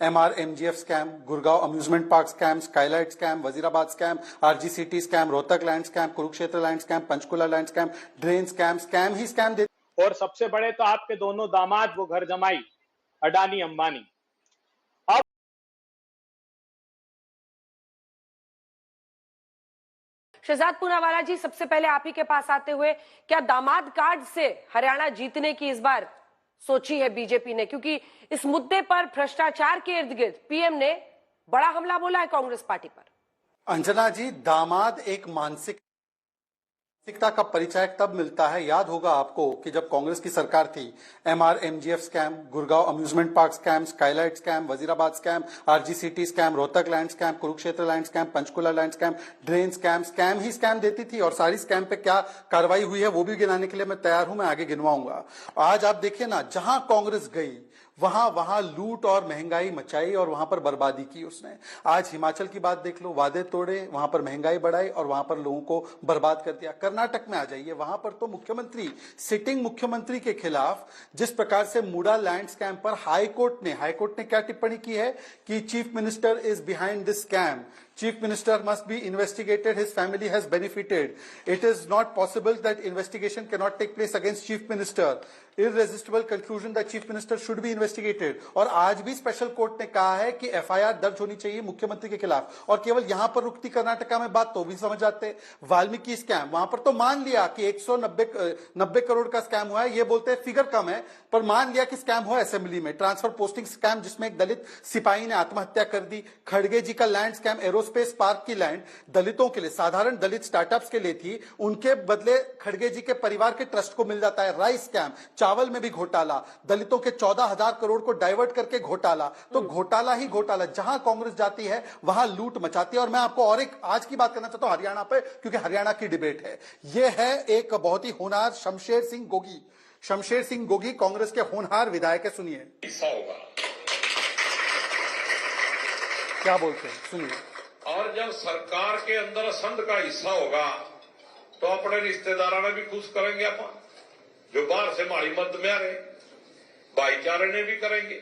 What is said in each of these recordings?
MRMGF scam, Gurgaon amusement park scam, skylight scam, Wazirabad scam, RGCT scam, Rohtak land scam, Kurukshetra land scam, Panchkula land scam, drain scam, scam ही scam दे। और सबसे बड़े तो आपके दोनों दामाद वो घर जमाई अडानी अंबानी। अब शहजाद पूनावाला जी, सबसे पहले आप ही के पास आते हुए, क्या दामाद कार्ड से हरियाणा जीतने की इस बार सोची है बीजेपी ने? क्योंकि इस मुद्दे पर भ्रष्टाचार के इर्द गिर्द पीएम ने बड़ा हमला बोला है कांग्रेस पार्टी पर। अंजना जी, दामाद एक मानसिकता का परिचय तब मिलता है, याद होगा आपको कि जब कांग्रेस की सरकार थी, MRMGF scam, Gurgaon amusement park scam, skylight scam, Wazirabad scam, RGCT scam, Rohtak land scam, Kurukshetra land scam, Panchkula land scam, drain scam, scam ही स्कैम देती थी। और सारी स्कैम पे क्या कार्रवाई हुई है वो भी गिनाने के लिए मैं तैयार हूं, मैं आगे गिनवाऊंगा। आज आप देखिए ना, जहां कांग्रेस गई वहां वहां लूट और महंगाई मचाई और वहां पर बर्बादी की उसने। आज हिमाचल की बात देख लो, वादे तोड़े, वहां पर महंगाई बढ़ाई और वहां पर लोगों को बर्बाद कर दिया। कर्नाटक में आ जाइए, वहां पर तो मुख्यमंत्री, सिटिंग मुख्यमंत्री के खिलाफ जिस प्रकार से मूडा लैंड स्कैम पर हाईकोर्ट ने क्या टिप्पणी की है कि chief minister is behind this scam, Chief Minister must be investigated, his family has benefited. It is not possible that investigation cannot take place against Chief Minister. Irresistible conclusion that Chief Minister should be investigated. और आज भी special court ने कहा है कि FIR दर्ज होनी चाहिए मुख्यमंत्री के खिलाफ। और केवल यहां पर रुकती कर्नाटका में बात तो भी समझ जाते। वाल्मीकि स्कैम, वहां पर तो मान लिया कि 190 करोड़ का स्कैम हुआ है, ये बोलते हैं फिगर कम है, पर मान लिया कि स्कैम हुआ असेंबली में। ट्रांसफर पोस्टिंग स्कैम जिसमें एक दलित सिपाही ने आत्महत्या कर दी। खड़गे जी का लैंड स्कैम, एरोस्पेस पार्क की लैंड दलितों के लिए, साधारण दलित स्टार्टअप्स के लिए थी, उनके बदले खड़गे जी के परिवार के ट्रस्ट को मिल जाता है। राइस स्कैम, चावल में भी घोटाला, दलितों के 14,000 करोड़ को डाइवर्ट करके घोटाला। तो घोटाला ही घोटाला, जहां कांग्रेस जाती है वहां लूट मचाती है। और मैं आपको और एक आज की बात करना चाहता हूं हरियाणा पे, क्योंकि हरियाणा की डिबेट है। यह है एक बहुत ही होनहार शमशेर सिंह गोगी। शमशेर सिंह गोगी कांग्रेस के होनहार विधायक है, सुनिए क्या बोलते हैं, सुनिए। और जब सरकार के अंदर संघ का हिस्सा होगा तो अपने रिश्तेदारों ने भी खुश करेंगे, अपन जो बाहर से हमारी मदद में आ रहे भाईचारे ने भी करेंगे,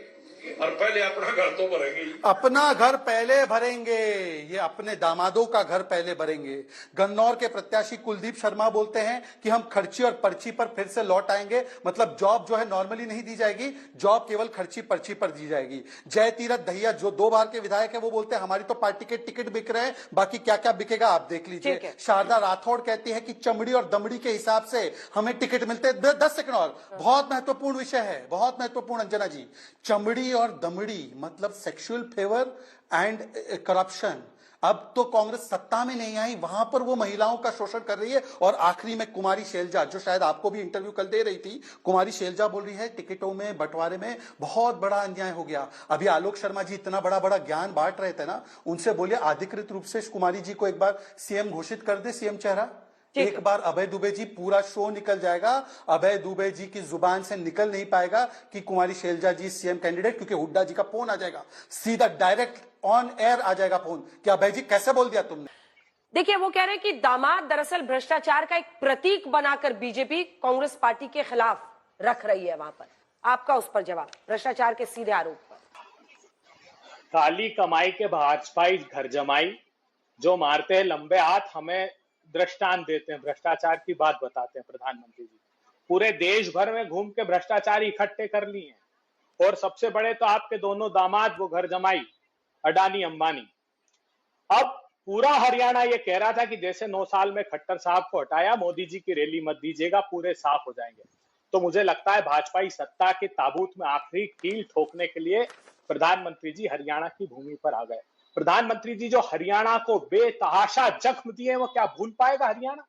और पहले अपना घर तो भरेंगे, अपना घर पहले भरेंगे, ये अपने दामादों का घर पहले भरेंगे। गन्नौर के प्रत्याशी कुलदीप शर्मा बोलते हैं कि हम खर्ची और पर्ची पर फिर से लौट आएंगे, मतलब जॉब जो है नॉर्मली नहीं दी जाएगी, जॉब केवल खर्ची पर्ची पर दी जाएगी। जय तीरथ दहिया जो 2 बार के विधायक है, वो बोलते हैं हमारी तो पार्टी के टिकट बिक रहे हैं, बाकी क्या क्या बिकेगा आप देख लीजिए। शारदा राठौड़ कहती है कि चमड़ी और दमड़ी के हिसाब से हमें टिकट मिलते हैं। 10 सेकंड और, बहुत महत्वपूर्ण विषय है, बहुत महत्वपूर्ण अंजना जी। चमड़ी और दमड़ी मतलब सेक्सुअल फेवर एंड करप्शन। अब तो कांग्रेस सत्ता में नहीं आई, वहां पर वो महिलाओं का शोषण कर रही है। और आखिरी में कुमारी शैलजा, जो शायद आपको भी इंटरव्यू कल दे रही थी, कुमारी शैलजा बोल रही है टिकटों में बंटवारे में बहुत बड़ा अन्याय हो गया। अभी आलोक शर्मा जी इतना बड़ा बड़ा ज्ञान बांट रहे थे ना, उनसे बोलिए अधिकृत रूप से कुमारी जी को एक बार सीएम घोषित कर दे, सीएम चेहरा। एक बार अभय दुबे जी, पूरा शो निकल जाएगा, अभय दुबे जी की जुबान से निकल नहीं पाएगा कि कुमारी शैलजा जी सीएम कैंडिडेट, क्योंकि हुड्डा जी का फोन आ जाएगा, सीधा डायरेक्ट ऑन एयर आ जाएगा फोन कि अभय जी कैसे बोल दिया तुमने। देखिए, वो कह रहे हैं कि दामाद दरअसल भ्रष्टाचार का एक प्रतीक बनाकर बीजेपी कांग्रेस पार्टी के खिलाफ रख रही है। वहां पर आपका उस पर जवाब, भ्रष्टाचार के सीधे आरोप पर। काली कमाई के भाजपाई घर जमाई जो मारते हैं लंबे हाथ, हमें दृष्टांत देते हैं, भ्रष्टाचार की बात बताते हैं प्रधानमंत्री जी। पूरे देश भर में घूम के भ्रष्टाचारी इकट्ठे कर लिए हैं। और सबसे बड़े तो आपके दोनों दामाद वो घर जमाई अडानी अंबानी। अब पूरा हरियाणा ये कह रहा था कि जैसे 9 साल में खट्टर साहब को हटाया, मोदी जी की रैली मत दीजिएगा, पूरे साफ हो जाएंगे। तो मुझे लगता है भाजपाई सत्ता के ताबूत में आखिरी कील ठोकने के लिए प्रधानमंत्री जी हरियाणा की भूमि पर आ गए। प्रधानमंत्री जी जो हरियाणा को बेतहाशा जख्म दिए, वो क्या भूल पाएगा हरियाणा?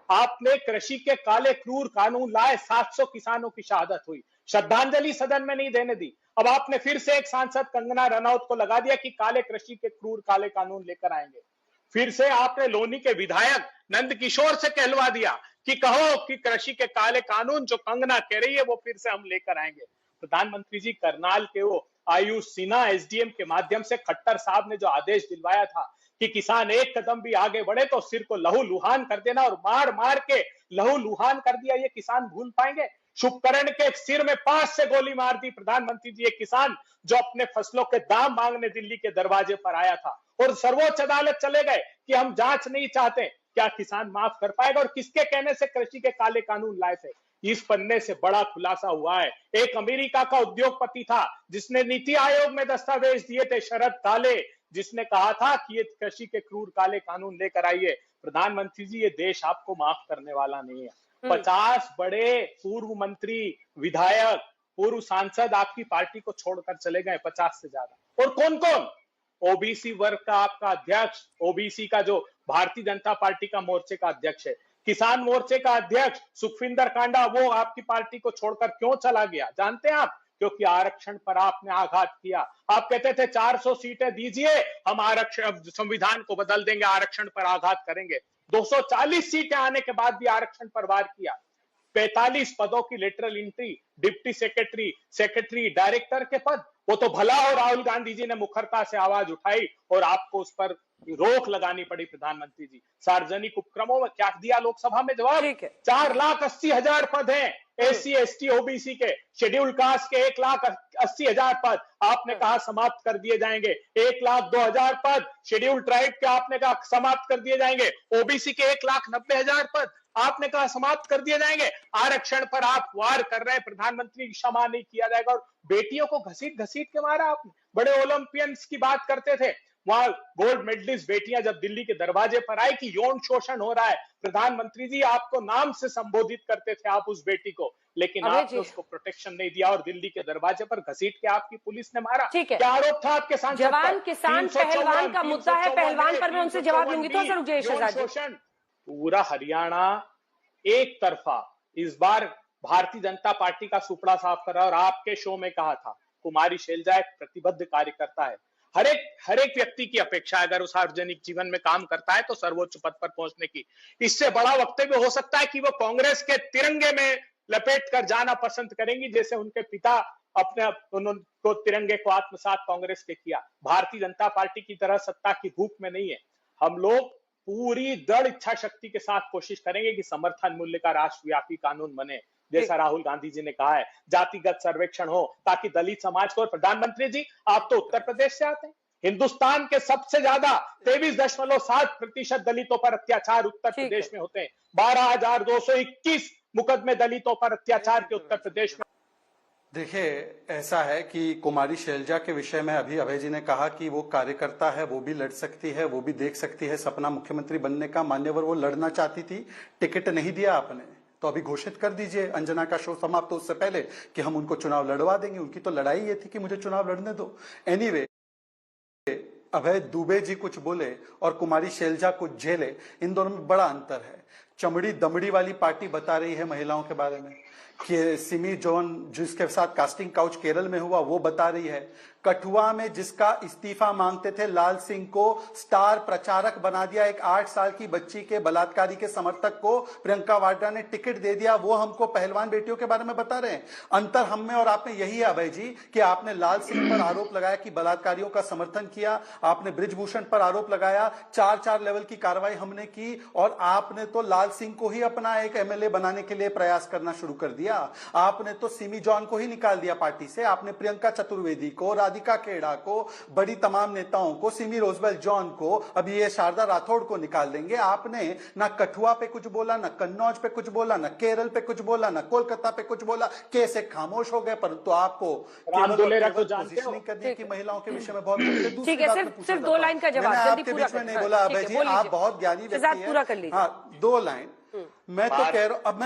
आपने कृषि के काले क्रूर कानून लाए, 700 किसानों की शहादत हुई, श्रद्धांजलि सदन में नहीं देने दी। अब आपने फिर से एक सांसद कंगना रनौत को लगा दिया कि काले कृषि के क्रूर काले कानून लेकर आएंगे। फिर से आपने लोनी के विधायक नंद किशोर से कहलवा दिया कि कहो कि कृषि के काले कानून जो कंगना कह रही है वो फिर से हम लेकर आएंगे। प्रधानमंत्री जी, करनाल के वो आयुष सिन्हा एसडीएम के माध्यम से खट्टर साहब ने जो आदेश दिलवाया था कि किसान एक कदम भी आगे बढ़े तो सिर को लहू लुहान कर देना, और मार मार के लहू लुहान कर दिया, ये किसान भूल पाएंगे? शुभकरण के सिर में 5 से गोली मार दी प्रधानमंत्री जी। एक किसान जो अपने फसलों के दाम मांगने दिल्ली के दरवाजे पर आया था और सर्वोच्च अदालत चले गए कि हम जांच नहीं चाहते, क्या किसान माफ कर पाएगा? और किसके कहने से कृषि के काले कानून लाए थे? इस पन्ने से बड़ा खुलासा हुआ है। एक अमेरिका का उद्योगपति था जिसने नीति आयोग में दस्तावेज दिए थे, शरद काले, जिसने कहा था कि ये कृषि के क्रूर काले कानून लेकर आइए। प्रधानमंत्री जी, ये देश आपको माफ करने वाला नहीं है। 50 बड़े पूर्व मंत्री, विधायक, पूर्व सांसद आपकी पार्टी को छोड़कर चले गए, 50 से ज्यादा। और कौन कौन? ओबीसी वर्ग का आपका अध्यक्ष, ओबीसी का जो भारतीय जनता पार्टी का मोर्चे का अध्यक्ष है, किसान मोर्चे का अध्यक्ष सुखविंदर कांडा, वो आपकी पार्टी को छोड़कर क्यों चला गया जानते हैं आप? क्योंकि आरक्षण पर आपने आघात किया। आप कहते थे 400 सीटें दीजिए, हम आरक्षण संविधान को बदल देंगे, आरक्षण पर आघात करेंगे। 240 सीटें आने के बाद भी आरक्षण पर वार किया। 45 पदों की lateral entry, deputy secretary, secretary, director के पद, वो तो भला और राहुल गांधी जी ने मुखरता से आवाज उठाई और आपको उस पर रोक लगानी पड़ी। प्रधानमंत्री जी, सार्वजनिक उपक्रमों में क्या दिया लोकसभा में जवाब? 4,80,000 पद हैं एससी एसटी ओबीसी के, शेड्यूल कास्ट के 1,80,000 पद आपने कहा समाप्त कर दिए जाएंगे। 1,02,000 पद शेड्यूल ट्राइब के आपने कहा समाप्त कर दिए जाएंगे। ओबीसी के 1,90,000 पद आपने कहा समाप्त कर दिए जाएंगे। आरक्षण पर आप वार कर रहे हैं, प्रधानमंत्री क्षमा नहीं किया जाएगा। और बेटियों को घसीट घसीट के मारा आपने। बड़े ओलंपियंस की बात करते थे, वहां गोल्ड मेडलिस्ट बेटियां जब दिल्ली के दरवाजे पर आई कि यौन शोषण हो रहा है, प्रधानमंत्री जी आपको नाम से संबोधित करते थे आप उस बेटी को, लेकिन आपने उसको प्रोटेक्शन नहीं दिया और दिल्ली के दरवाजे पर घसीट के आपकी पुलिस ने मारा। क्या आरोप था आपके सांसद पर? जवान किसान पहलवान का मुद्दा है, पहलवान पर मैं उनसे जवाब लूंगी। तो रुक शोषण पूरा हरियाणा एक तरफा इस बार भारतीय जनता पार्टी का सुपड़ा साफ कर रहा है। और आपके शो में कहा था कुमारी शैलजा एक प्रतिबद्ध कार्यकर्ता है। हर एक व्यक्ति की अपेक्षा अगर उस सार्वजनिक जीवन में काम करता है तो सर्वोच्च पद पर पहुंचने की। इससे बड़ा वक्तव्य हो सकता है कि वो कांग्रेस के तिरंगे में लपेट कर जाना पसंद करेंगी, जैसे उनके पिता अपने उनको तिरंगे को आत्मसात कांग्रेस के किया। भारतीय जनता पार्टी की तरह सत्ता की भूख में नहीं है। हम लोग पूरी दृढ़ इच्छा शक्ति के साथ कोशिश करेंगे कि समर्थन मूल्य का राष्ट्रव्यापी कानून बने, जैसा राहुल गांधी जी ने कहा है। जातिगत सर्वेक्षण हो ताकि दलित समाज को। प्रधानमंत्री जी, आप तो उत्तर प्रदेश से आते हैं। हिंदुस्तान के सबसे ज्यादा 23.7% दलितों पर अत्याचार उत्तर प्रदेश में होते हैं। 12,221 मुकदमे दलितों पर अत्याचार के उत्तर प्रदेश में। देखिए, ऐसा है कि कुमारी शैलजा के विषय में अभी अभय जी ने कहा कि वो कार्यकर्ता है, वो भी लड़ सकती है, वो भी देख सकती है सपना मुख्यमंत्री बनने का। मान्यवर वो लड़ना चाहती थी, टिकट नहीं दिया आपने, तो अभी घोषित कर दीजिए अंजना का शो समाप्त हो उससे पहले कि हम उनको चुनाव लड़वा देंगे। उनकी तो लड़ाई ये थी कि मुझे चुनाव लड़ने दो। एनीवे, अभय दुबे जी कुछ बोले और कुमारी शैलजा कुछ झेले, इन दोनों में बड़ा अंतर है। चमड़ी दमड़ी वाली पार्टी बता रही है महिलाओं के बारे में कि सिमी जॉन जिसके साथ कास्टिंग काउच केरल में हुआ वो बता रही है। कठुआ में जिसका इस्तीफा मांगते थे लाल सिंह को स्टार प्रचारक बना दिया। एक 8 साल की बच्ची के बलात्कारी के समर्थक को प्रियंका वाड्रा ने टिकट दे दिया। वो हमको पहलवान बेटियों के बारे में बता रहे हैं। अंतर हम में और आप में यही है अभय जी कि आपने लाल सिंह पर आरोप लगाया कि बलात्कारियों का समर्थन किया, आपने बृजभूषण पर आरोप लगाया, 4 लेवल की कार्रवाई हमने की और आपने तो लाल सिंह को ही अपना एक एमएलए बनाने के लिए प्रयास करना शुरू कर दिया। आपने तो सिमी जॉन को ही निकाल दिया पार्टी से। आपने प्रियंका चतुर्वेदी को, राधिका खेड़ा को, बड़ी तमाम नेताओं को, सिमी रोजबेल जॉन को, अभी ये शारदा राठौड़ को निकाल देंगे। आपने ना कठुआ पे कुछ बोला, ना कन्नौज पे कुछ बोला, ना केरल पे कुछ बोला, ना कोलकाता पे कुछ बोला। कैसे खामोश हो गए? परंतु आपको पोजीशनिंग करनी की महिलाओं के विषय में बहुत। ठीक है, सिर्फ 2 लाइन का जवाब आपके बीच में नहीं बोला अभय जी, आप बहुत ज्ञानी व्यक्ति हैं। हाँ, 2 लाइन। मैं तो कह रहा हूं, अब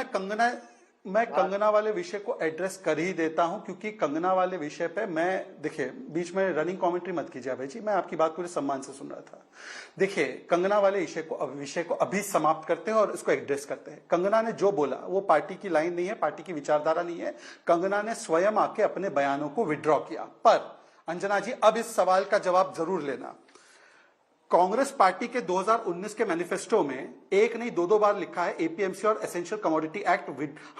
मैं कंगना वाले विषय को एड्रेस कर ही देता हूं, क्योंकि कंगना वाले विषय पे मैं, देखिए, बीच में रनिंग कमेंट्री मत कीजिए भाई जी, मैं आपकी बात पूरे सम्मान से सुन रहा था। देखिए, कंगना वाले विषय को अभी समाप्त करते हैं और इसको एड्रेस करते हैं। कंगना ने जो बोला वो पार्टी की लाइन नहीं है, पार्टी की विचारधारा नहीं है। कंगना ने स्वयं आके अपने बयानों को विड्रॉ किया। पर अंजना जी, अब इस सवाल का जवाब जरूर लेना। कांग्रेस पार्टी के 2019 के मैनिफेस्टो में एक नहीं दो बार लिखा है एपीएमसी और एसेंशियल कमोडिटी एक्ट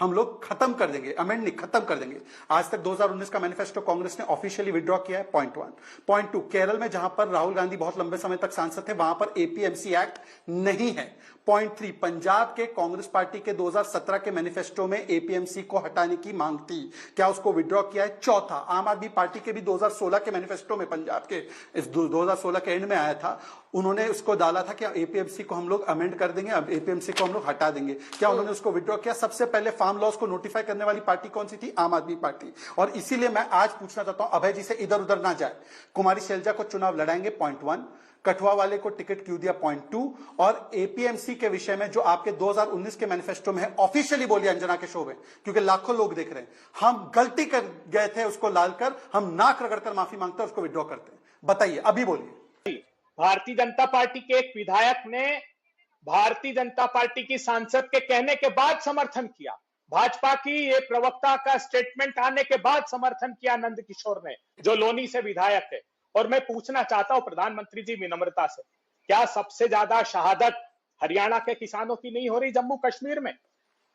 हम लोग खत्म कर देंगे, अमेंड नहीं खत्म कर देंगे। आज तक 2019 का मैनिफेस्टो कांग्रेस ने ऑफिशियली विड्रॉ किया है, पॉइंट 1। पॉइंट 2, केरल में जहां पर राहुल गांधी बहुत लंबे समय तक सांसद थे वहां पर एपीएमसी एक्ट नहीं है। पॉइंट 3, पंजाब के कांग्रेस पार्टी के 2017 के मैनिफेस्टो में एपीएमसी को हटाने की मांग थी, क्या उसको विड्रॉ किया है? चौथा, आम आदमी पार्टी के भी 2016 के मैनिफेस्टो में, पंजाब के इस 2016 के एंड में आया था, उन्होंने उसको डाला था कि एपीएमसी को हम लोग अमेंड कर देंगे, अब एपीएमसी को हम लोग हटा देंगे। क्या उन्होंने उसको विड्रॉ किया? सबसे पहले फार्म लॉस को नोटिफाई करने वाली पार्टी कौन सी थी? आम आदमी पार्टी। और इसीलिए मैं आज पूछना चाहता हूं अभय जी से, इधर उधर ना जाए, कुमारी शैलजा को चुनाव लड़ाएंगे? पॉइंट 1। कठुआ वाले को टिकट क्यों दिया? पॉइंट 2। और एपीएमसी के विषय में जो आपके 2019 के मैनिफेस्टो में है, ऑफिशियली बोलिए अंजना के शो में, क्योंकि लाखों लोग देख रहे हैं, हम गलती कर गए थे उसको लालकर, हम नाक रगड़कर माफी मांगते हैं, उसको विड्रॉ करते हैं। बताइए, अभी बोलिए। भारतीय जनता पार्टी के एक विधायक ने भारतीय जनता पार्टी की सांसद के कहने के बाद समर्थन किया, भाजपा की ये प्रवक्ता का स्टेटमेंट आने के बाद समर्थन किया नंद किशोर ने, जो लोनी से विधायक है। और मैं पूछना चाहता हूं प्रधानमंत्री जी विनम्रता से, क्या सबसे ज्यादा शहादत हरियाणा के किसानों की नहीं हो रही जम्मू कश्मीर में?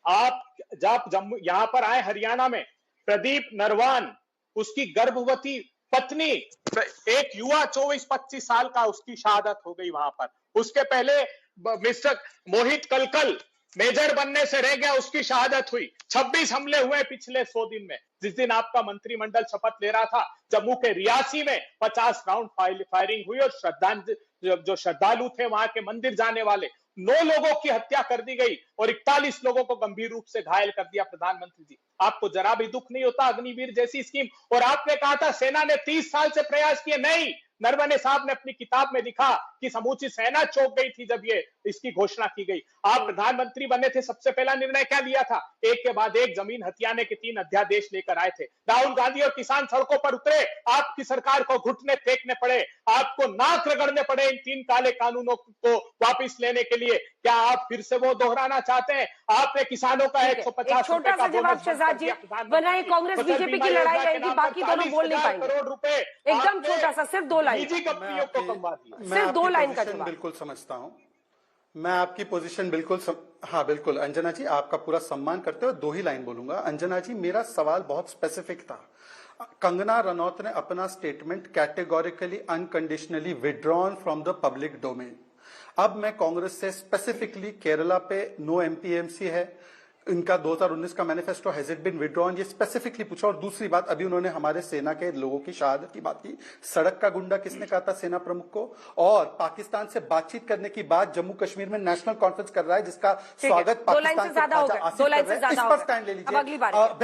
आप जब जम्मू यहां पर आए हरियाणा में, प्रदीप नरवान, उसकी गर्भवती पत्नी, एक युवा 24-25 साल का, उसकी शहादत हो गई वहां पर। उसके पहले मिस्टर मोहित कलकल मेजर बनने से रह गया, उसकी शहादत हुई। 26 हमले हुए पिछले 100 दिन में। जिस दिन आपका मंत्रिमंडल शपथ ले रहा था, जम्मू के रियासी में 50 राउंड फायरिंग हुई और जो श्रद्धालु थे वहां के मंदिर जाने वाले, 9 लोगों की हत्या कर दी गई और 41 लोगों को गंभीर रूप से घायल कर दिया। प्रधानमंत्री जी, आपको जरा भी दुख नहीं होता? अग्निवीर जैसी स्कीम, और आपने कहा था सेना ने 30 साल से प्रयास किए। नहीं, नरवणे साहब ने अपनी किताब में लिखा कि समूची सेना चौंक गई थी जब ये इसकी घोषणा की गई। आप प्रधानमंत्री बने थे, सबसे पहला निर्णय क्या लिया था? एक के बाद एक जमीन हथियाने के 3 अध्यादेश लेकर आए थे। राहुल गांधी और किसान सड़कों पर उतरे, आपकी सरकार को घुटने टेकने पड़े, आपको नाक रगड़ने पड़े इन 3 काले कानूनों को वापिस लेने के लिए। क्या आप फिर से वो दोहराना चाहते हैं? आपने किसानों का 150 छोटा सा जवाब शहजाद जी, वरना ये कांग्रेस बीजेपी की लड़ाई रहेगी, बाकी दोनों बोल नहीं पाएंगे। करोड़ रुपए एकदम छोटा सा, सिर्फ 2 लाइन, निजी कंपनियों को कमवा दिया। सिर्फ 2 लाइन का जवाब। बिल्कुल समझता हूं मैं आपकी पोजीशन, बिल्कुल हाँ बिल्कुल अंजना जी, आपका पूरा सम्मान करते हुए 2 ही लाइन बोलूंगा। अंजना जी, मेरा सवाल बहुत स्पेसिफिक था। कंगना रनौत ने अपना statement categorically unconditionally withdrawn from the public domain. अब मैं कांग्रेस से स्पेसिफिकली, केरला पे नो एमपीएमसी है, इनका 2019 का manifesto has it been withdrawn, ये स्पेसिफिकली पूछा। और दूसरी बात, अभी उन्होंने हमारे सेना के लोगों की शहादत की बात की। सड़क का गुंडा किसने कहा था सेना प्रमुख को? और पाकिस्तान से बातचीत करने की बात जम्मू कश्मीर में नेशनल कॉन्फ्रेंस कर रहा है, जिसका स्वागत पाकिस्तान के खाजा आसिफ कर रहे हैं। इस पर स्टैंड ले लीजिए।